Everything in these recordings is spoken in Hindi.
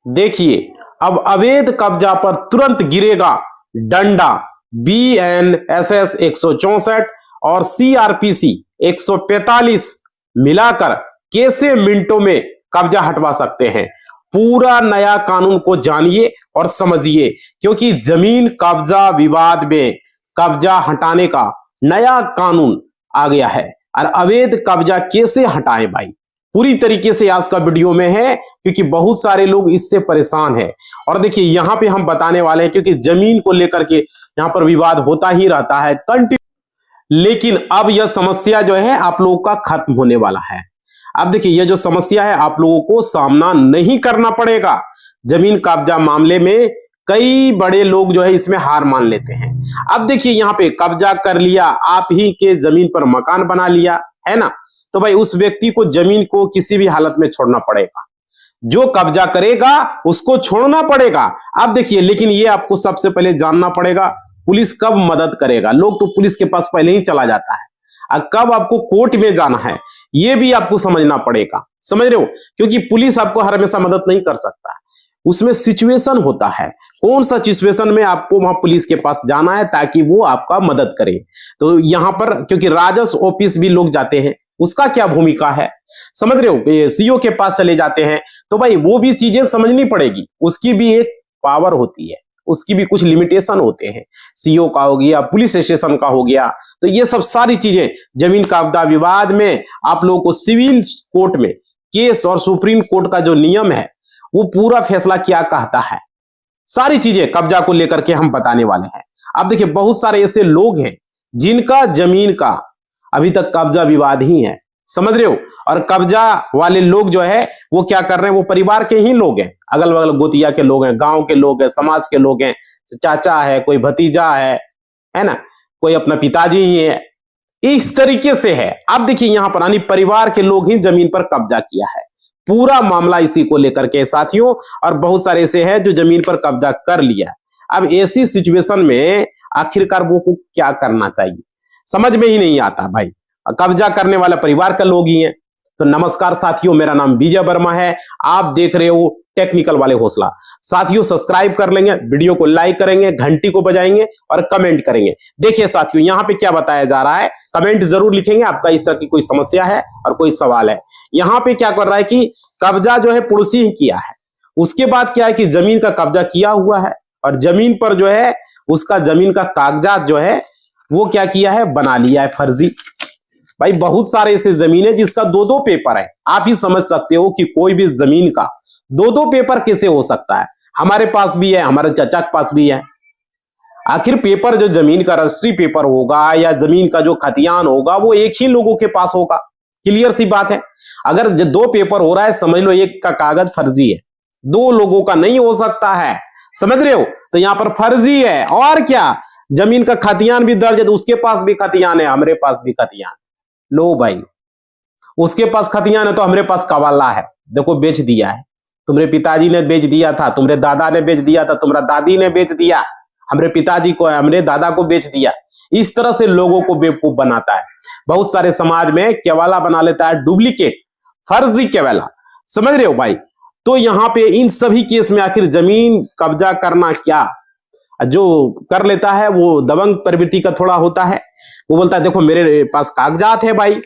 देखिए, अब अवैध कब्जा पर तुरंत गिरेगा डंडा। BNSS 164 और CRPC 145 मिलाकर कैसे मिनटों में कब्जा हटवा सकते हैं। पूरा नया कानून को जानिए और समझिए, क्योंकि जमीन कब्जा विवाद में कब्जा हटाने का नया कानून आ गया है। और अवैध कब्जा कैसे हटाएं भाई, पूरी तरीके से आज का वीडियो में है, क्योंकि बहुत सारे लोग इससे परेशान हैं। और देखिए यहां पे हम बताने वाले हैं, क्योंकि जमीन को लेकर के यहां पर विवाद होता ही रहता है कंटिन्यू, लेकिन अब यह समस्या जो है आप लोगों का खत्म होने वाला है। अब देखिए यह जो समस्या है आप लोगों को सामना नहीं करना पड़ेगा। जमीन कब्जा मामले में कई बड़े लोग जो है इसमें हार मान लेते हैं। अब देखिए यहाँ पे कब्जा कर लिया, आप ही के जमीन पर मकान बना लिया है ना, तो भाई उस व्यक्ति को जमीन को किसी भी हालत में छोड़ना पड़ेगा। जो कब्जा करेगा उसको छोड़ना पड़ेगा। अब देखिए, लेकिन ये आपको सबसे पहले जानना पड़ेगा पुलिस कब मदद करेगा। लोग तो पुलिस के पास पहले ही चला जाता है, और कब आपको कोर्ट में जाना है ये भी आपको समझना पड़ेगा। समझ रहे हो, क्योंकि पुलिस आपको हर हमेशा मदद नहीं कर सकता, उसमें सिचुएशन होता है। कौन सा सिचुएशन में आपको वहां पुलिस के पास जाना है ताकि वो आपका मदद करे। तो यहां पर क्योंकि राजस्व ऑफिस भी लोग जाते हैं, उसका क्या भूमिका है, समझ रहे हो, सीओ के पास चले जाते हैं, तो भाई वो भी चीजें समझनी पड़ेगी। उसकी भी एक पावर होती है, उसकी भी कुछ लिमिटेशन होते हैं। सीओ का हो गया, पुलिस स्टेशन का हो गया, तो ये सब सारी चीजें जमीन कब्जा विवाद में आप लोगों को सिविल कोर्ट में केस और सुप्रीम कोर्ट का जो नियम है वो पूरा फैसला क्या कहता है, सारी चीजें कब्जा को लेकर के हम बताने वाले हैं। अब देखिए बहुत सारे ऐसे लोग हैं जिनका जमीन का अभी तक कब्जा विवाद ही है, समझ रहे हो। और कब्जा वाले लोग जो है वो क्या कर रहे हैं, वो परिवार के ही लोग हैं, अगल बगल गोतिया के लोग हैं, गांव के लोग हैं, समाज के लोग हैं, चाचा है, कोई भतीजा है ना, कोई अपना पिताजी ही है, इस तरीके से है। अब देखिए यहां पर यानी परिवार के लोग ही जमीन पर कब्जा किया है। पूरा मामला इसी को लेकर के साथियों, और बहुत सारे ऐसे हैं जो जमीन पर कब्जा कर लिया। अब ऐसी सिचुएशन में आखिरकार वो को क्या करना चाहिए समझ में ही नहीं आता भाई। कब्जा करने वाला परिवार का लोग ही हैं। तो नमस्कार साथियों, मेरा नाम विजय वर्मा है, आप देख रहे हो टेक्निकल वाले हौसला। साथियों सब्सक्राइब कर लेंगे, वीडियो को लाइक करेंगे, घंटी को बजाएंगे और कमेंट करेंगे। देखिए साथियों यहाँ पे क्या बताया जा रहा है, कमेंट जरूर लिखेंगे आपका इस तरह की कोई समस्या है और कोई सवाल है। यहाँ पे क्या कर रहा है कि कब्जा जो है पड़ोसी ही किया है, उसके बाद क्या है कि जमीन का कब्जा किया हुआ है, और जमीन पर जो है उसका जमीन का कागजात जो है वो क्या किया है, बना लिया है फर्जी। भाई बहुत सारे ऐसे जमीन है जिसका दो दो पेपर है। आप ही समझ सकते हो कि कोई भी जमीन का दो दो पेपर कैसे हो सकता है। हमारे पास भी है, हमारे चाचा के पास भी है। आखिर पेपर जो जमीन का रजिस्ट्री पेपर होगा या जमीन का जो खतियान होगा वो एक ही लोगों के पास होगा, क्लियर सी बात है। अगर दो पेपर हो रहा है समझ लो एक का कागज फर्जी है, दो लोगों का नहीं हो सकता है, समझ रहे हो। तो यहां पर फर्जी है, और क्या जमीन का खतियान भी दर्ज है, तो उसके पास भी खतियान है, हमारे पास भी खतियान। लो भाई, उसके पास खतियान है तो हमारे पास कवाला है, देखो बेच दिया है, तुम्हारे पिताजी ने बेच दिया था, तुम्हारे दादा ने बेच दिया था, तुम्हारा दादी ने बेच दिया, हमारे पिताजी को हमारे दादा को बेच दिया। इस तरह से लोगों को बेवकूफ बनाता है। बहुत सारे समाज में केवाला बना लेता है, डुप्लीकेट फर्जी केवाला, समझ रहे हो भाई। तो यहाँ पे इन सभी केस में आखिर जमीन कब्जा करना क्या, जो कर लेता है वो दबंग प्रवृत्ति का थोड़ा होता है, वो बोलता है देखो मेरे पास कागजात है भाई।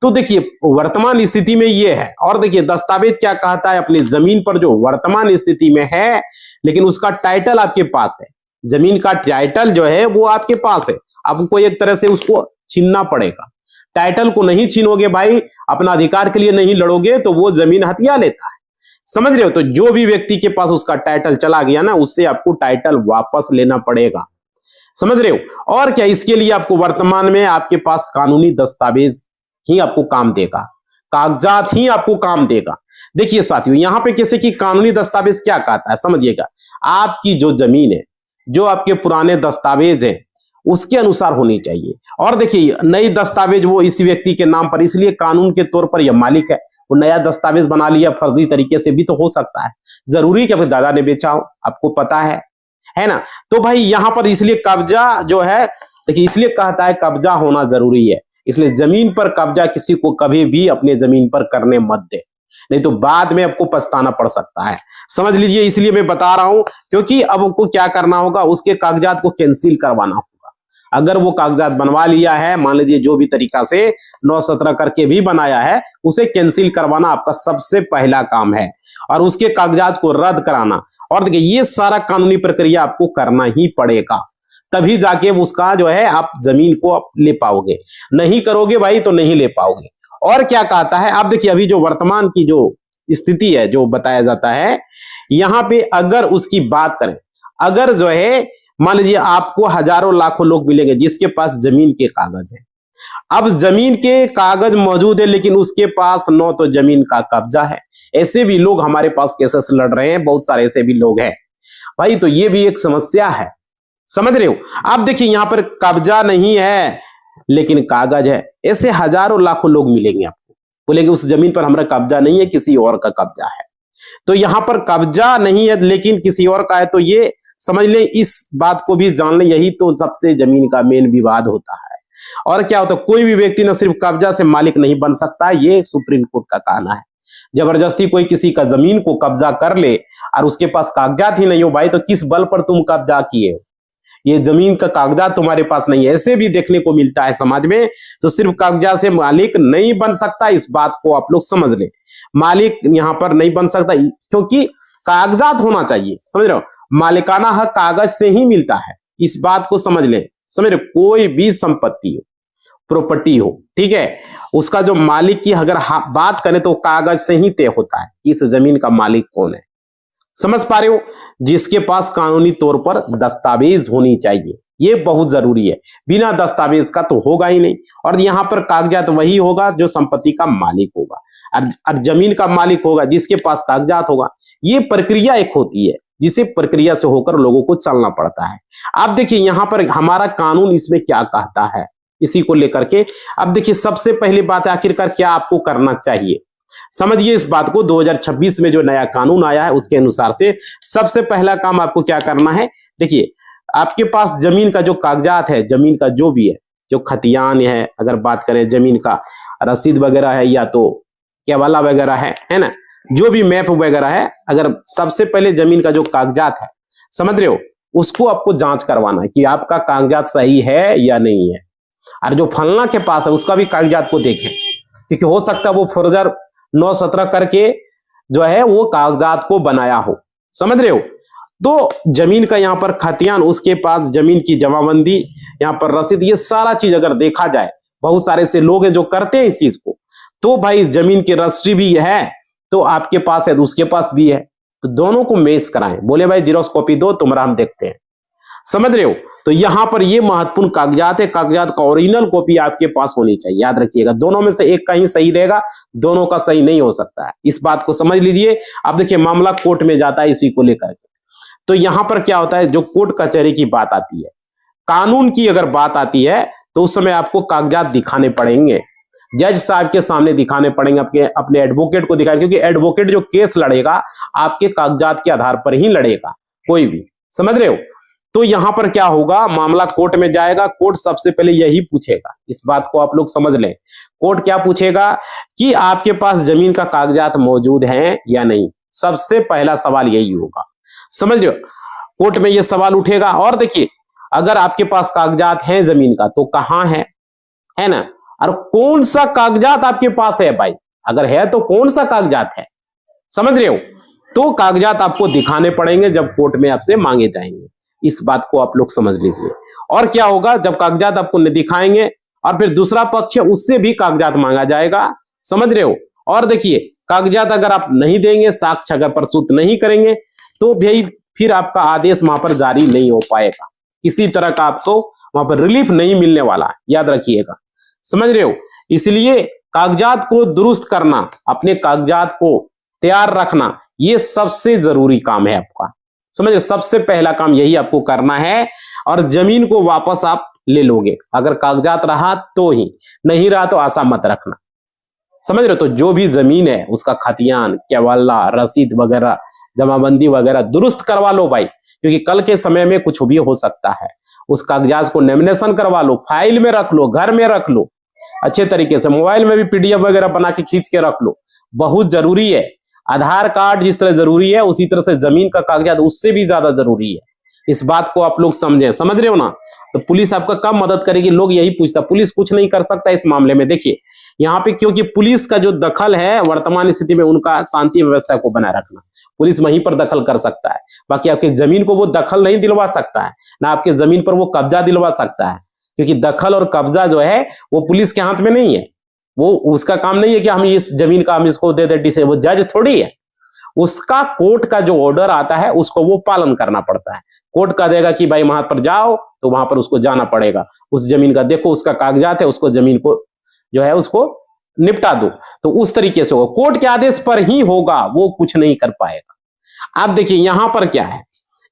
तो देखिए वर्तमान स्थिति में ये है, और देखिए दस्तावेज क्या कहता है, अपनी जमीन पर जो वर्तमान स्थिति में है लेकिन उसका टाइटल आपके पास है, जमीन का टाइटल जो है वो आपके पास है, आपको एक तरह से उसको छीनना पड़ेगा। टाइटल को नहीं छीनोगे भाई, अपना अधिकार के लिए नहीं लड़ोगे तो वो जमीन हथिया लेता है, समझ रहे हो। तो जो भी व्यक्ति के पास उसका टाइटल चला गया ना, उससे आपको टाइटल वापस लेना पड़ेगा, समझ रहे हो। और क्या, इसके लिए आपको वर्तमान में आपके पास कानूनी दस्तावेज ही आपको काम देगा, कागजात ही आपको काम देगा। देखिए साथियों यहाँ पे कैसे कि कानूनी दस्तावेज क्या कहता है समझिएगा, आपकी जो जमीन है, जो आपके पुराने दस्तावेज हैं उसके अनुसार होनी चाहिए। और देखिए नई दस्तावेज वो इस व्यक्ति के नाम पर, इसलिए कानून के तौर पर यह मालिक है, वो नया दस्तावेज बना लिया फर्जी तरीके से भी तो हो सकता है, जरूरी कि अपने दादा ने बेचा हो, आपको पता है ना। तो भाई यहां पर इसलिए कब्जा जो है, देखिए इसलिए कहता है कब्जा होना जरूरी है, इसलिए जमीन पर कब्जा किसी को कभी भी अपने जमीन पर करने मत दे, नहीं तो बाद में आपको पछताना पड़ सकता है। समझ लीजिए, इसलिए मैं बता रहा हूं, क्योंकि अब आपको क्या करना होगा, उसके कागजात को कैंसिल करवाना होगा। अगर वो कागजात बनवा लिया है, मान लीजिए जो भी तरीका से 9-17 करके भी बनाया है, उसे कैंसिल करवाना आपका सबसे पहला काम है, और उसके कागजात को रद्द कराना। और देखिए, ये सारा कानूनी प्रक्रिया आपको करना ही पड़ेगा, तभी जाके उसका जो है आप जमीन को आप ले पाओगे। नहीं करोगे भाई तो नहीं ले पाओगे। और क्या कहता है, आप देखिए अभी जो वर्तमान की जो स्थिति है, जो बताया जाता है यहां पे, अगर उसकी बात करें, अगर जो है मान लीजिए आपको हजारों लाखों लोग मिलेंगे जिसके पास जमीन के कागज है। अब जमीन के कागज मौजूद है लेकिन उसके पास न तो जमीन का कब्जा है। ऐसे भी लोग हमारे पास केसेस लड़ रहे हैं, बहुत सारे ऐसे भी लोग हैं भाई, तो ये भी एक समस्या है। समझ रहे हो? आप देखिए यहां पर कब्जा नहीं है लेकिन कागज है। ऐसे हजारों लाखों लोग मिलेंगे आपको, बोलेंगे उस जमीन पर हमारा कब्जा नहीं है, किसी और का कब्जा है। तो यहां पर कब्जा नहीं है लेकिन किसी और का है, तो ये समझ ले, इस बात को भी जान ले, यही तो सबसे जमीन का मेन विवाद होता है। और क्या होता है, कोई भी व्यक्ति न सिर्फ कब्जा से मालिक नहीं बन सकता, ये सुप्रीम कोर्ट का कहना है। जबरदस्ती कोई किसी का जमीन को कब्जा कर ले और उसके पास कागजात ही नहीं हो भाई, तो किस बल पर तुम कब्जा किए हो? ये जमीन का कागजात तुम्हारे पास नहीं है, ऐसे भी देखने को मिलता है समाज में। तो सिर्फ कागजात से मालिक नहीं बन सकता, इस बात को आप लोग समझ ले। मालिक यहां पर नहीं बन सकता क्योंकि कागजात होना चाहिए। समझ रहे हो? मालिकाना हक कागज से ही मिलता है, इस बात को समझ ले। समझ रहे? कोई भी संपत्ति हो, प्रॉपर्टी हो, ठीक है, उसका जो मालिक की अगर बात करें तो कागज से ही तय होता है कि इस जमीन का मालिक कौन है। समझ पा रहे हो? जिसके पास कानूनी तौर पर दस्तावेज होनी चाहिए, ये बहुत जरूरी है। बिना दस्तावेज का तो होगा ही नहीं। और यहां पर कागजात वही होगा जो संपत्ति का मालिक होगा, और जमीन का मालिक होगा जिसके पास कागजात होगा। ये प्रक्रिया एक होती है, जिसे प्रक्रिया से होकर लोगों को चलना पड़ता है। आप देखिए यहां पर हमारा कानून इसमें क्या कहता है, इसी को लेकर के अब देखिए, सबसे पहली बात है आखिरकार क्या आपको करना चाहिए। समझिए इस बात को, 2026 में जो नया कानून आया है उसके अनुसार से सबसे पहला काम आपको क्या करना है। देखिए, आपके पास जमीन का जो कागजात है, जमीन का जो भी है, जो खतियान है, अगर बात करें जमीन का रसीद वगैरह है या तो केवाला वगैरह है ना, जो भी मैप वगैरह है, अगर सबसे पहले जमीन का जो कागजात है, समझ रहे हो, उसको आपको जांच करवाना है कि आपका कागजात सही है या नहीं है। और जो फलना के पास है उसका भी कागजात को देखें, क्योंकि हो सकता है वो फर्दर 9-17 करके जो है वो कागजात को बनाया हो। समझ रहे हो? तो जमीन का यहाँ पर खतियान, उसके पास जमीन की जमाबंदी, यहाँ पर रसीद, ये सारा चीज अगर देखा जाए, बहुत सारे से लोग हैं जो करते हैं इस चीज को, तो भाई जमीन की रजिस्ट्री भी है तो आपके पास है तो उसके पास भी है, तो दोनों को मैच कराएं। बोले भाई जीरोक्स कॉपी दो, तुम्हारा हम देखते हैं। समझ रहे हो? तो यहां पर ये महत्वपूर्ण कागजात है, कागजात का ओरिजिनल कॉपी आपके पास होनी चाहिए। याद रखिएगा, दोनों में से एक का ही सही रहेगा, दोनों का सही नहीं हो सकता है, इस बात को समझ लीजिए। अब देखिए मामला कोर्ट में जाता है इसी को लेकर के, तो यहां पर क्या होता है, जो कोर्ट कचहरी की बात आती है, कानून की अगर बात आती है, तो उस समय आपको कागजात दिखाने पड़ेंगे, जज साहब के सामने दिखाने पड़ेंगे, अपने एडवोकेट को दिखाएं, क्योंकि एडवोकेट जो केस लड़ेगा आपके कागजात के आधार पर ही लड़ेगा, कोई भी। समझ रहे हो? तो यहां पर क्या होगा, मामला कोर्ट में जाएगा, कोर्ट सबसे पहले यही पूछेगा, इस बात को आप लोग समझ लें। कोर्ट क्या पूछेगा कि आपके पास जमीन का कागजात मौजूद है या नहीं, सबसे पहला सवाल यही होगा। समझ रहे हो? कोर्ट में यह सवाल उठेगा। और देखिए, अगर आपके पास कागजात हैं जमीन का तो कहां है ना, और कौन सा कागजात आपके पास है भाई, अगर है तो कौन सा कागजात है। समझ रहे हो? तो कागजात आपको दिखाने पड़ेंगे जब कोर्ट में आपसे मांगे जाएंगे, इस बात को आप लोग समझ लीजिए। और क्या होगा, जब कागजात आपको नहीं दिखाएंगे और फिर दूसरा पक्ष है उससे भी कागजात मांगा जाएगा। समझ रहे हो? और देखिए, कागजात अगर आप नहीं देंगे, साक्ष्य अगर प्रस्तुत नहीं करेंगे, तो भाई फिर आपका आदेश वहां पर जारी नहीं हो पाएगा, किसी तरह का आपको वहां पर रिलीफ नहीं मिलने वाला है, याद रखिएगा। समझ रहे हो? इसलिए कागजात को दुरुस्त करना, अपने कागजात को तैयार रखना, ये सबसे जरूरी काम है आपका। समझे? सबसे पहला काम यही आपको करना है। और जमीन को वापस आप ले लोगे, अगर कागजात रहा तो ही, नहीं रहा तो आशा मत रखना। समझ रहे हो? तो जो भी जमीन है उसका खतियान, केवाला, रसीद वगैरह, जमाबंदी वगैरह दुरुस्त करवा लो भाई, क्योंकि कल के समय में कुछ भी हो सकता है। उस कागजात को लेमिनेशन करवा लो, फाइल में रख लो, घर में रख लो, अच्छे तरीके से। मोबाइल में भी पीडीएफ वगैरह बना के खींच के रख लो, बहुत जरूरी है। आधार कार्ड जिस तरह जरूरी है उसी तरह से जमीन का कागजात उससे भी ज्यादा जरूरी है। इस बात को आप लोग समझें, समझ रहे हो ना। तो पुलिस आपका कब मदद करेगी, लोग यही पूछता, पुलिस कुछ नहीं कर सकता इस मामले में। देखिए यहाँ पे क्योंकि पुलिस का जो दखल है वर्तमान स्थिति में उनका शांति व्यवस्था को बनाए रखना, पुलिस वहीं पर दखल कर सकता है। बाकी आपकी जमीन को वो दखल नहीं दिलवा सकता है, ना आपके जमीन पर वो कब्जा दिलवा सकता है, क्योंकि दखल और कब्जा जो है वो पुलिस के हाथ में नहीं है। वो उसका काम नहीं है कि हम इस जमीन का हम इसको दे दे, वो जज थोड़ी है। उसका कोर्ट का जो ऑर्डर आता है उसको वो पालन करना पड़ता है। कोर्ट का देगा कि भाई वहां पर जाओ तो वहां पर उसको जाना पड़ेगा, उस जमीन का देखो उसका कागजात है, उसको जमीन को जो है उसको निपटा दो। तो उस तरीके से होगा, कोर्ट के आदेश पर ही होगा, वो कुछ नहीं कर पाएगा। अब देखिए यहां पर क्या है,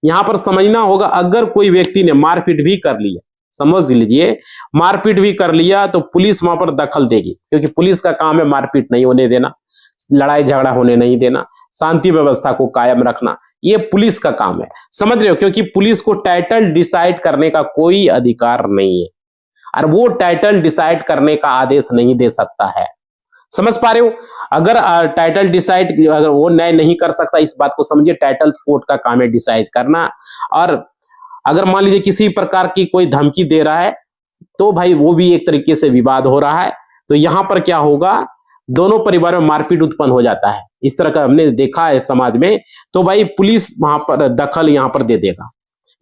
यहां पर समझना होगा, अगर कोई व्यक्ति ने मारपीट भी कर लिया, समझ लीजिए मारपीट भी कर लिया, तो पुलिस वहां पर दखल देगी, क्योंकि पुलिस का काम है मारपीट नहीं होने देना, लड़ाई झगड़ा होने नहीं देना, शांति व्यवस्था को कायम रखना, ये पुलिस का काम है। समझ रहे हो, क्योंकि पुलिस को टाइटल डिसाइड करने का कोई अधिकार नहीं है, और वो टाइटल डिसाइड करने का आदेश नहीं दे सकता है। समझ पा रहे हो, अगर टाइटल डिसाइड अगर वो न्याय नहीं कर सकता, इस बात को समझिए, टाइटल कोर्ट का काम है डिसाइड करना। और अगर मान लीजिए किसी प्रकार की कोई धमकी दे रहा है तो भाई वो भी एक तरीके से विवाद हो रहा है, तो यहां पर क्या होगा, दोनों परिवारों में मारपीट उत्पन्न हो जाता है, इस तरह का हमने देखा है समाज में, तो भाई पुलिस वहां पर दखल यहां पर दे देगा,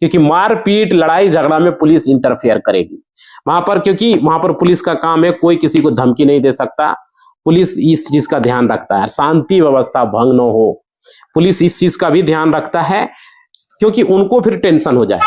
क्योंकि मारपीट लड़ाई झगड़ा में पुलिस इंटरफेयर करेगी वहां पर, क्योंकि वहां पर पुलिस का काम है कोई किसी को धमकी नहीं दे सकता। पुलिस इस चीज का ध्यान रखता है, शांति व्यवस्था भंग न हो, पुलिस इस चीज का भी ध्यान रखता है, क्योंकि उनको फिर टेंशन हो जाए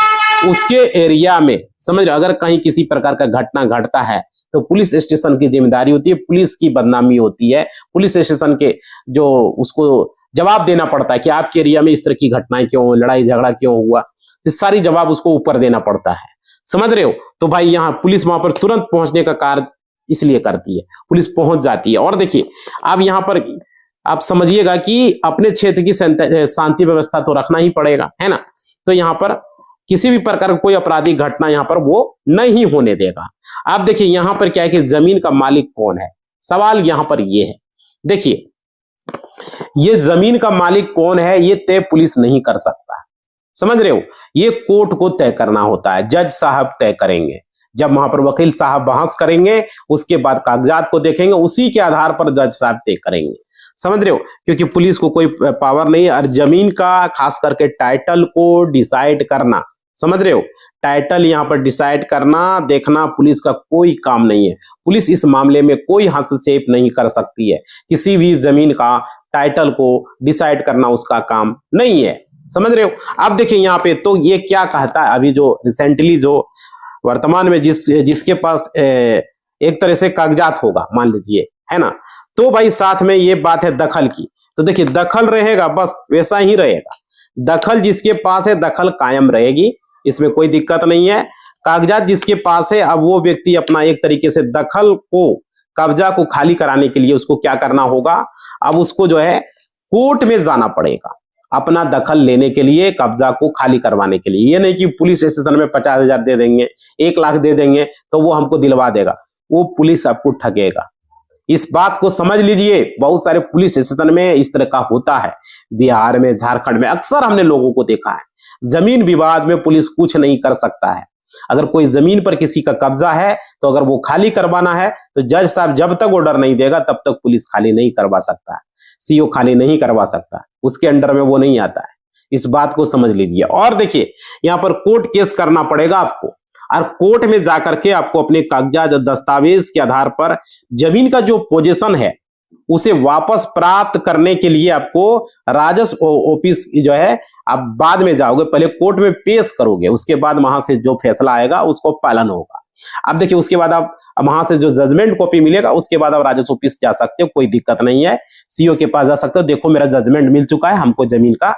उसके एरिया में। समझ रहे, अगर कहीं किसी प्रकार का घटना घटता है तो पुलिस स्टेशन की जिम्मेदारी होती है, पुलिस की बदनामी होती है, पुलिस स्टेशन के जो उसको जवाब देना पड़ता है कि आपके एरिया में इस तरह की घटनाएं क्यों, लड़ाई झगड़ा क्यों हुआ, तो सारी जवाब उसको ऊपर देना पड़ता है। समझ रहे हो, तो भाई यहाँ पुलिस वहां पर तुरंत पहुंचने का कार्य इसलिए करती है, पुलिस पहुंच जाती है। और देखिए अब यहाँ पर आप समझिएगा कि अपने क्षेत्र की शांति व्यवस्था तो रखना ही पड़ेगा, है ना। तो यहाँ पर किसी भी प्रकार का कोई आपराधिक घटना यहाँ पर वो नहीं होने देगा। आप देखिए यहाँ पर क्या है कि जमीन का मालिक कौन है, सवाल यहाँ पर ये है। देखिए ये जमीन का मालिक कौन है ये तय पुलिस नहीं कर सकता, समझ रहे हो, ये कोर्ट को तय करना होता है, जज साहब तय करेंगे। जब वहां पर वकील साहब बहस करेंगे उसके बाद कागजात को देखेंगे, उसी के आधार पर जज साहब तय करेंगे। समझ रहे हो, क्योंकि पुलिस को कोई पावर नहीं है। और जमीन का खास करके टाइटल को डिसाइड करना, समझ रहे हो, टाइटल यहाँ पर डिसाइड करना देखना पुलिस का कोई काम नहीं है। पुलिस इस मामले में कोई हस्तक्षेप नहीं कर सकती है, किसी भी जमीन का टाइटल को डिसाइड करना उसका काम नहीं है। समझ रहे हो। अब देखिए यहाँ पे तो ये क्या कहता है, अभी जो रिसेंटली जो वर्तमान में जिसके पास एक तरह से कागजात होगा मान लीजिए, है ना, तो भाई साथ में ये बात है दखल की, तो देखिए दखल रहेगा, बस वैसा ही रहेगा, दखल जिसके पास है दखल कायम रहेगी, इसमें कोई दिक्कत नहीं है। कागजात जिसके पास है, अब वो व्यक्ति अपना एक तरीके से दखल को कब्जा को खाली कराने के लिए उसको क्या करना होगा, अब उसको जो है कोर्ट में जाना पड़ेगा अपना दखल लेने के लिए, कब्जा को खाली करवाने के लिए। ये नहीं कि पुलिस स्टेशन में 50,000 दे देंगे, 1 लाख दे देंगे तो वो हमको दिलवा देगा, वो पुलिस आपको ठगेगा। इस बात को समझ लीजिए, बहुत सारे पुलिस स्टेशन में इस तरह का होता है, बिहार में, झारखंड में अक्सर हमने लोगों को देखा है। जमीन विवाद में पुलिस कुछ नहीं कर सकता है। अगर कोई जमीन पर किसी का कब्जा है तो अगर वो खाली करवाना है तो जज साहब जब तक ऑर्डर नहीं देगा तब तक पुलिस खाली नहीं करवा सकता है, सीओ खाली नहीं करवा सकता, उसके अंडर में वो नहीं आता है। इस बात को समझ लीजिए। और देखिए यहाँ पर कोर्ट केस करना पड़ेगा आपको, और कोर्ट में जाकर के आपको अपने कागजात दस्तावेज के आधार पर जमीन का जो पोजीशन है उसे वापस प्राप्त करने के लिए आपको राजस्व ऑफिस जो है आप बाद में जाओगे, पहले कोर्ट में पेश करोगे, उसके बाद वहां से जो फैसला आएगा उसको पालन होगा। अब देखिए उसके बाद आप वहां से जो जजमेंट कॉपी मिलेगा उसके बाद आप राजस्व ऑफिस जा सकते हो, कोई दिक्कत नहीं है। सीओ के पास जा सकते हो, देखो मेरा जजमेंट मिल चुका है, हमको जमीन का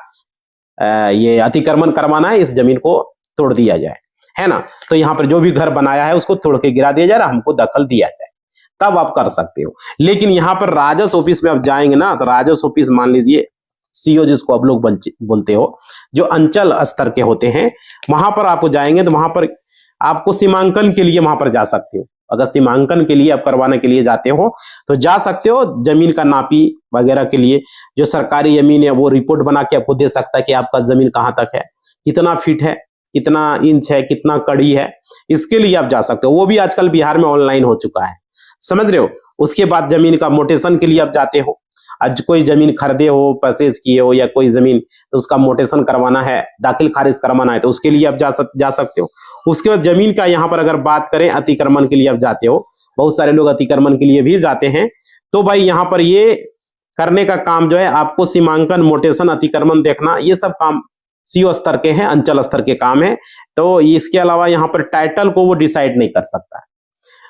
ये अतिक्रमण करवाना है, इस जमीन को तोड़ दिया जाए, है ना। तो यहाँ पर जो भी घर बनाया है उसको तोड़ के गिरा दिया जाए, हमको दखल दिया जाए, तब आप कर सकते हो। लेकिन यहाँ पर राजस्व ऑफिस में आप जाएंगे ना, तो राजस्व ऑफिस मान लीजिए सीओ जिसको आप लोग बोलते हो, जो अंचल स्तर के होते हैं, वहां पर आप जाएंगे तो वहां पर आपको सीमांकन के लिए वहां पर जा सकते हो। अगर सीमांकन के लिए आप करवाने के लिए जाते हो तो जा सकते हो। जमीन का नापी वगैरह के लिए जो सरकारी जमीन है वो रिपोर्ट बना के आपको दे सकता है कि आपका जमीन कहाँ तक है, कितना फीट है, कितना इंच है, कितना कड़ी है, इसके लिए आप जा सकते हो। वो भी आजकल बिहार में ऑनलाइन हो चुका है, समझ रहे हो। उसके बाद जमीन का मोटेशन के लिए आप जाते हो। आज कोई जमीन खरीदे हो, परचेज किए हो या कोई जमीन, तो उसका मोटेशन करवाना है, दाखिल खारिज करवाना है, तो उसके लिए आप जा सकते हो। उसके बाद जमीन का यहाँ पर अगर बात करें, अतिक्रमण के लिए आप जाते हो। बहुत सारे लोग अतिक्रमण के लिए भी जाते हैं। तो भाई यहाँ पर ये करने का काम जो है आपको सीमांकन, मोटेशन, अतिक्रमण देखना, ये सब काम सीओ स्तर के हैं, अंचल स्तर के काम है। तो इसके अलावा यहाँ पर टाइटल को वो डिसाइड नहीं कर सकता,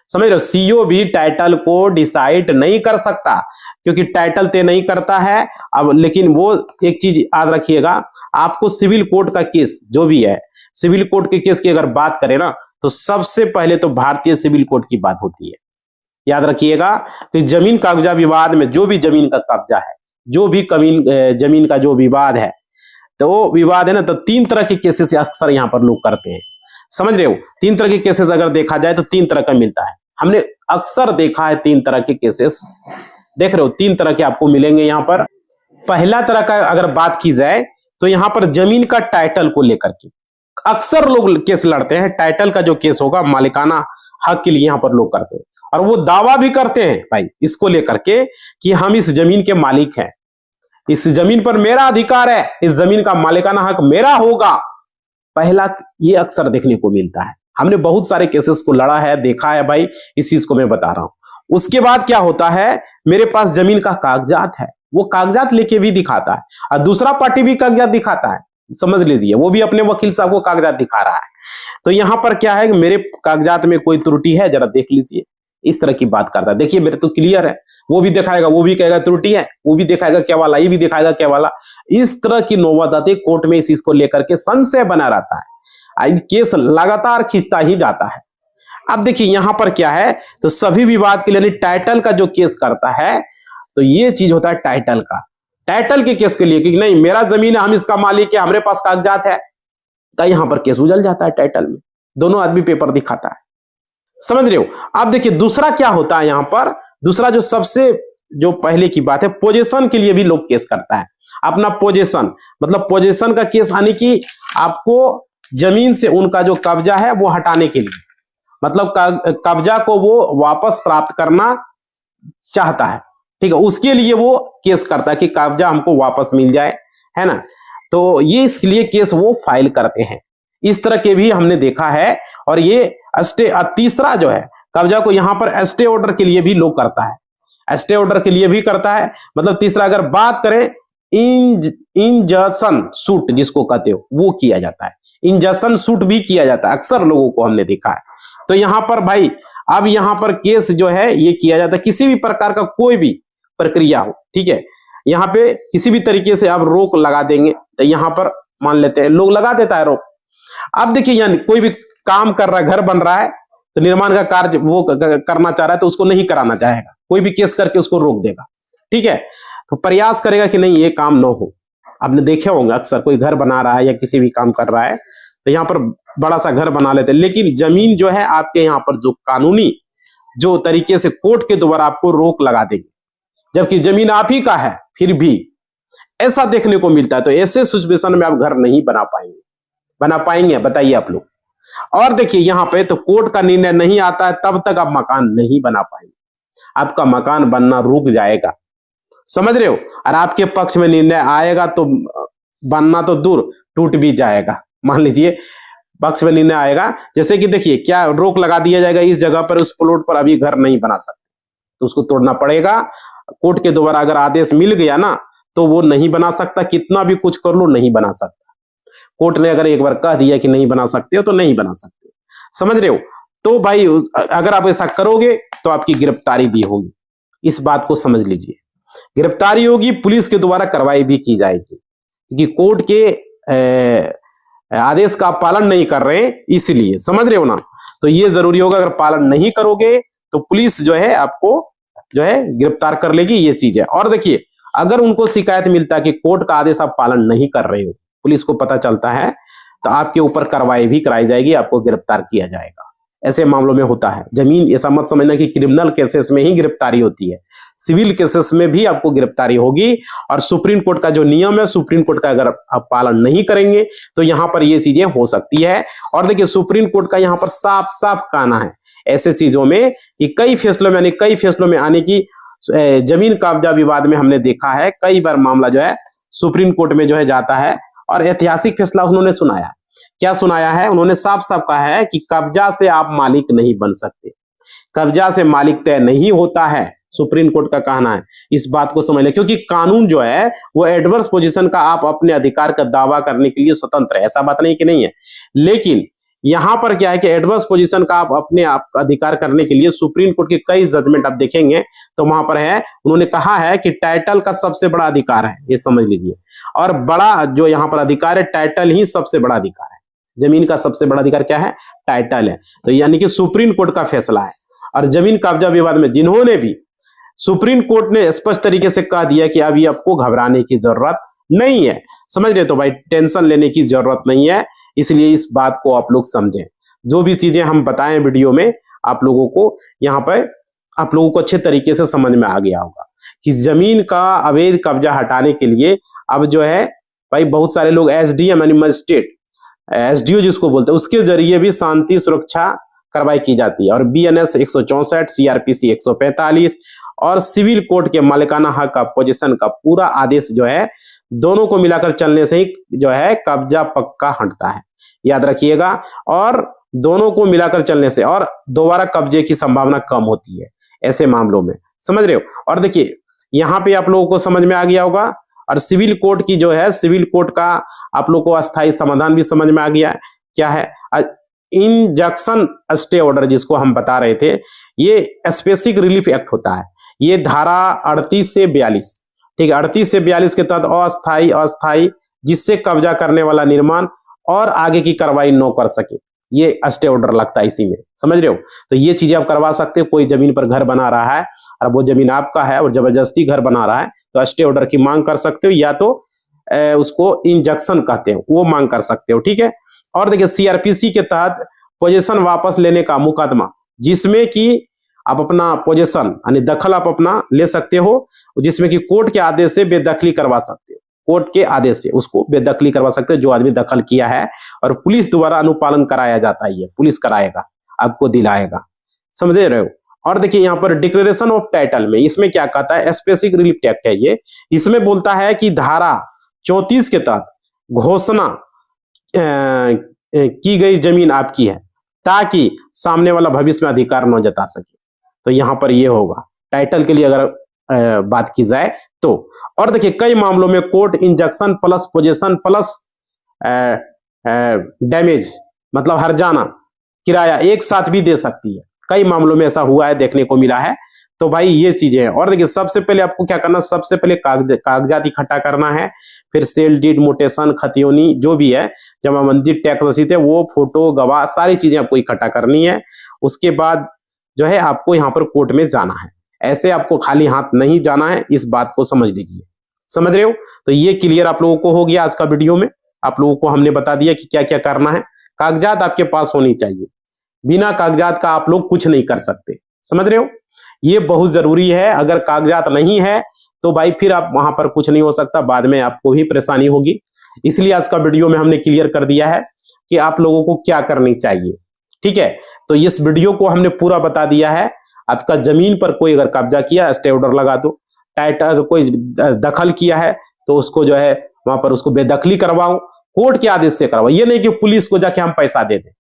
समझ रहे हो। सीओ भी टाइटल को डिसाइड नहीं कर सकता, क्योंकि टाइटल तय नहीं करता है। अब लेकिन वो एक चीज याद रखिएगा, आपको सिविल कोर्ट का केस जो भी है, सिविल कोर्ट के केस की अगर बात करें ना, तो सबसे पहले तो भारतीय सिविल कोर्ट की बात होती है। याद रखिएगा कि जमीन कब्जा विवाद में जो भी जमीन का कब्जा है, जो भी जमीन का जो विवाद है, तो वो विवाद है ना, तो 3 तरह के केसेस अक्सर यहाँ पर लोग करते हैं, समझ रहे हो। 3 तरह के केसेस अगर देखा जाए तो 3 तरह का मिलता है। हमने अक्सर देखा है 3 तरह के केसेस, देख रहे हो 3 तरह के आपको मिलेंगे यहाँ पर। पहला तरह का अगर बात की जाए तो यहाँ पर जमीन का टाइटल को लेकर के अक्सर लोग केस लड़ते हैं। टाइटल का जो केस होगा, मालिकाना हक के लिए यहाँ पर लोग करते हैं, और वो दावा भी करते हैं भाई इसको लेकर के कि हम इस जमीन के मालिक हैं, इस जमीन पर मेरा अधिकार है, इस जमीन का मालिकाना हक मेरा होगा। पहला ये अक्सर देखने को मिलता है। हमने बहुत सारे केसेस को लड़ा है, देखा है भाई, इस चीज को मैं बता रहा हूं। उसके बाद क्या होता है, मेरे पास जमीन का कागजात है, वो कागजात लेके भी दिखाता है, और दूसरा पार्टी भी कागजात दिखाता है, समझ लीजिए, वो भी अपने वकील साहब को कागजात दिखा रहा है। तो यहां पर क्या है कि मेरे कागजात में कोई त्रुटि है, जरा देख लीजिए, इस तरह की बात करता है। देखिए मेरे तो क्लियर है, वो भी दिखाएगा, वो भी कहेगा त्रुटि है, वो भी दिखाएगा क्या वाला, ये भी दिखाएगा क्या वाला। इस तरह की नौबत आती है, कोर्ट में इस चीज को लेकर के संशय बना रहता है, केस लगातार खींचता ही जाता है। अब देखिए यहां पर क्या है, तो सभी विवाद के लिए टाइटल का जो केस करता है, तो ये चीज होता है टाइटल का। टाइटल के केस के लिए कि नहीं मेरा जमीन है, हम इसका मालिक है, हमारे पास कागजात है, तो यहां पर केस उजल जाता है टाइटल में, दोनों आदमी पेपर दिखाता है, समझ रहे हो। अब देखिए दूसरा क्या होता है यहां पर, दूसरा जो सबसे जो पहले की बात है, पोजीशन के लिए भी लोग केस करता है। अपना पोजीशन, मतलब पोजीशन का केस आने की, आपको जमीन से उनका जो कब्जा है वो हटाने के लिए, मतलब कब्जा को वो वापस प्राप्त करना चाहता है, ठीक है, उसके लिए वो केस करता है कि कब्जा हमको वापस मिल जाए, है ना। तो ये इसके लिए केस वो फाइल करते हैं। इस तरह के भी हमने देखा है। और ये तीसरा जो है कब्जा को यहाँ पर स्टे ऑर्डर के लिए भी लोग करता है, स्टे ऑर्डर के लिए भी करता है। मतलब तीसरा अगर बात करें, इंजंक्शन सूट जिसको कहते हो वो किया जाता है, इंजंक्शन सूट भी किया जाता है, अक्सर लोगों को हमने देखा है। तो यहाँ पर भाई अब यहाँ पर केस जो है ये किया जाता है, किसी भी प्रकार का कोई भी प्रक्रिया हो, ठीक है, यहाँ पे किसी भी तरीके से आप रोक लगा देंगे, तो यहाँ पर मान लेते हैं लोग लगा देता है रोक। अब देखिए यानी कोई भी काम कर रहा है, घर बन रहा है, तो निर्माण का कार्य वो करना चाह रहा है, तो उसको नहीं कराना चाहेगा, कोई भी केस करके उसको रोक देगा, ठीक है। तो प्रयास करेगा कि नहीं ये काम ना हो। आपने देखे होंगे अक्सर कोई घर बना रहा है या किसी भी काम कर रहा है, तो यहाँ पर बड़ा सा घर बना लेते हैं, लेकिन जमीन जो है आपके यहाँ पर जो कानूनी जो तरीके से कोर्ट के द्वारा आपको रोक लगा देंगे, जबकि जमीन आप ही का है, फिर भी ऐसा देखने को मिलता है। तो ऐसे सिचुएशन में आप घर नहीं बना पाएंगे बताइए आप लोग। और देखिए यहाँ पे तो कोर्ट का निर्णय नहीं आता है तब तक आप मकान नहीं बना पाएंगे, आपका मकान बनना रुक जाएगा, समझ रहे हो। और आपके पक्ष में निर्णय आएगा तो बनना तो दूर, टूट भी जाएगा। मान लीजिए पक्ष में निर्णय आएगा, जैसे कि देखिए क्या रोक लगा दिया जाएगा, इस जगह पर उस प्लॉट पर अभी घर नहीं बना सकते, तो उसको तोड़ना पड़ेगा। कोर्ट के द्वारा अगर आदेश मिल गया ना, तो वो नहीं बना सकता, कितना भी कुछ कर लो नहीं बना सकता। कोर्ट ने अगर एक बार कह दिया कि नहीं बना सकते हो तो नहीं बना सकते, समझ रहे हो। तो भाई अगर आप ऐसा करोगे तो आपकी गिरफ्तारी भी होगी, इस बात को समझ लीजिए। गिरफ्तारी होगी, पुलिस के द्वारा कार्रवाई भी की जाएगी, क्योंकि कोर्ट के आदेश का पालन नहीं कर रहे हैं, इसलिए, समझ रहे हो ना। तो ये जरूरी होगा, अगर पालन नहीं करोगे तो पुलिस जो है आपको जो है गिरफ्तार कर लेगी, ये चीज है। और देखिए अगर उनको शिकायत मिलता है कि कोर्ट का आदेश आप पालन नहीं कर रहे हो, पुलिस को पता चलता है, तो आपके ऊपर कार्रवाई भी कराई जाएगी, आपको गिरफ्तार किया जाएगा। ऐसे मामलों में होता है। जमीन ऐसा मत समझना कि क्रिमिनल केसेस में ही गिरफ्तारी होती है, सिविल केसेस में भी आपको गिरफ्तारी होगी। और सुप्रीम कोर्ट का जो नियम है, सुप्रीम कोर्ट का अगर आप पालन नहीं करेंगे तो यहां पर ये चीजें हो सकती है। और देखिए सुप्रीम कोर्ट का यहां पर साफ साफ कहना है ऐसे चीजों में कि कई फैसलों में आने की, जमीन कब्जा विवाद में हमने देखा है कई बार मामला जो है सुप्रीम कोर्ट में जो है जाता है और ऐतिहासिक फैसला उन्होंने सुनाया। क्या सुनाया है? उन्होंने साफ साफ कहा है कि कब्जा से आप मालिक नहीं बन सकते, कब्जा से मालिक तय नहीं होता है, सुप्रीम कोर्ट का कहना है। इस बात को समझ लें, क्योंकि कानून जो है वो एडवर्स पोजीशन का, आप अपने अधिकार का दावा करने के लिए स्वतंत्र है, ऐसा बात नहीं कि नहीं है। लेकिन यहां पर क्या है कि एडवर्स पोजीशन का आप अपने आप अधिकार करने के लिए सुप्रीम कोर्ट के कई जजमेंट आप देखेंगे तो वहां पर है, उन्होंने कहा है कि टाइटल का सबसे बड़ा अधिकार है, ये समझ लीजिए। और बड़ा जो यहां पर अधिकार है, टाइटल ही सबसे बड़ा अधिकार है। जमीन का सबसे बड़ा अधिकार क्या है? टाइटल है। तो यानी कि सुप्रीम कोर्ट का फैसला है। और जमीन कब्जा विवाद में जिन्होंने भी, सुप्रीम कोर्ट ने स्पष्ट तरीके से कह दिया कि अभी आपको घबराने की जरूरत नहीं है, समझ रहे? तो भाई टेंशन लेने की जरूरत नहीं है। इसलिए इस बात को आप लोग समझें, जो भी चीजें हम बताएं वीडियो में आप लोगों को, यहाँ पर आप लोगों को अच्छे तरीके से समझ में आ गया होगा कि जमीन का अवैध कब्जा हटाने के लिए अब जो है भाई बहुत सारे लोग एसडीएम यानी मजिस्ट्रेट, एसडीओ जिसको बोलते हैं, उसके जरिए भी शांति सुरक्षा कार्रवाई की जाती है। और बीएनएस 164, सीआरपीसी 145 और सिविल कोर्ट के मालिकाना हक का पोजीशन का पूरा आदेश जो है, दोनों को मिलाकर चलने से ही जो है कब्जा पक्का हटता है, याद रखिएगा। और दोनों को मिलाकर चलने से और दोबारा कब्जे की संभावना कम होती है ऐसे मामलों में, समझ रहे हो? और देखिए यहाँ पे आप लोगों को समझ में आ गया होगा। और सिविल कोर्ट की जो है, सिविल कोर्ट का आप लोग को अस्थायी समाधान भी समझ में आ गया है। क्या है? इंजंक्शन स्टे ऑर्डर जिसको हम बता रहे थे, ये स्पेसिफिक रिलीफ एक्ट होता है। ये धारा 38 से 42, ठीक है, 38 से 42 के तहत अस्थायी जिससे कब्जा करने वाला निर्माण और आगे की कार्रवाई न कर सके, ये स्टे ऑर्डर लगता है इसी में, समझ रहे हो? तो ये चीजें आप करवा सकते हो। कोई जमीन पर घर बना रहा है और वो जमीन आपका है और जबरदस्ती घर बना रहा है तो स्टे ऑर्डर की मांग कर सकते हो, या तो उसको इंजंक्शन कहते हैं, वो मांग कर सकते हो, ठीक है। और देखिए सीआरपीसी के तहत पोजीशन वापस लेने का मुकदमा, जिसमें कि आप अपना पोजीशन यानी दखल आप अपना ले सकते हो, जिसमें कि कोर्ट के आदेश से बेदखली करवा सकते हो, कोर्ट के आदेश से उसको बेदखली करवा सकते हो जो आदमी दखल किया है, और पुलिस द्वारा अनुपालन कराया जाता है, ये पुलिस कराएगा, आपको दिलाएगा, समझ रहे हो? और देखिए यहाँ पर डिक्लेरेशन ऑफ टाइटल में, इसमें क्या कहता है? स्पेसिफिक रिलीफ एक्ट है ये। इसमें बोलता है कि धारा 34 के तहत घोषणा की गई जमीन आपकी है ताकि सामने वाला भविष्य में अधिकार न जता सके। तो यहां पर ये होगा टाइटल के लिए अगर बात की जाए तो। और देखिए कई मामलों में court injunction plus position plus damage, मतलब हर्जाना, किराया एक साथ भी दे सकती है। कई मामलों में ऐसा हुआ है, देखने को मिला है। तो भाई ये चीजें हैं। और देखिए सबसे पहले आपको क्या करना, सबसे पहले कागजात इकट्ठा करना है, फिर सेल डीड, मोटेशन, खतियोनी जो भी है, जमाबंदी, टैक्स रसीद है, वो फोटो, गवाह, सारी चीजें आपको इकट्ठा करनी है। उसके बाद जो है आपको यहाँ पर कोर्ट में जाना है। ऐसे आपको खाली हाथ नहीं जाना है, इस बात को समझ लीजिए, समझ रहे हो? तो ये क्लियर आप लोगों को हो गया आज का वीडियो में। आप लोगों को हमने बता दिया कि क्या क्या करना है। कागजात आपके पास होनी चाहिए, बिना कागजात का आप लोग कुछ नहीं कर सकते, समझ रहे हो? ये बहुत जरूरी है। अगर कागजात नहीं है तो भाई फिर आप वहां पर कुछ नहीं हो सकता, बाद में आपको ही परेशानी होगी। इसलिए आज का वीडियो में हमने क्लियर कर दिया है कि आप लोगों को क्या करनी चाहिए, ठीक है? तो इस वीडियो को हमने पूरा बता दिया है। आपका जमीन पर कोई अगर कब्जा किया, स्टे ऑर्डर लगा दो। टाइटल अगर कोई दखल किया है तो उसको जो है वहां पर उसको बेदखली करवाओ, कोर्ट के आदेश से करवाओ। ये नहीं कि पुलिस को जाके हम पैसा दे दें।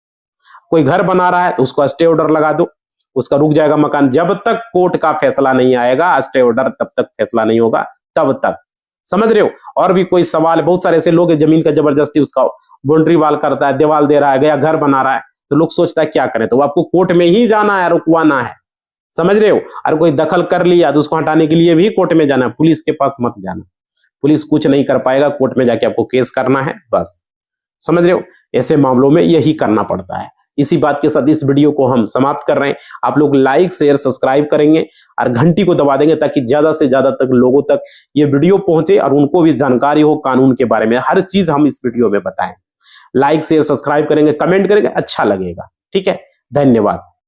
कोई घर बना रहा है तो उसको स्टे ऑर्डर लगा दो, उसका रुक जाएगा मकान। जब तक कोर्ट का फैसला नहीं आएगा, स्टे ऑर्डर, तब तक फैसला नहीं होगा, तब तक, समझ रहे हो? और भी कोई सवाल, बहुत सारे ऐसे लोग हैं जमीन का जबरदस्ती उसका बाउंड्री वाल करता है, दीवार दे रहा है, गया घर बना रहा है, तो लोग सोचता है क्या करें, तो आपको कोर्ट में ही जाना है, रुकवाना है, समझ रहे हो? और कोई दखल कर लिया तो उसको हटाने के लिए भी कोर्ट में जाना है, पुलिस के पास मत जाना। पुलिस कुछ नहीं कर पाएगा, कोर्ट में जाके आपको केस करना है, बस, समझ रहे हो? ऐसे मामलों में यही करना पड़ता है। इसी बात के साथ इस वीडियो को हम समाप्त कर रहे हैं। आप लोग लाइक, शेयर, सब्सक्राइब करेंगे और घंटी को दबा देंगे ताकि ज्यादा से ज्यादा तक लोगों तक ये वीडियो पहुंचे और उनको भी जानकारी हो कानून के बारे में। हर चीज हम इस वीडियो में बताएं। लाइक, शेयर, सब्सक्राइब करेंगे, कमेंट करेंगे, अच्छा लगेगा, ठीक है? धन्यवाद।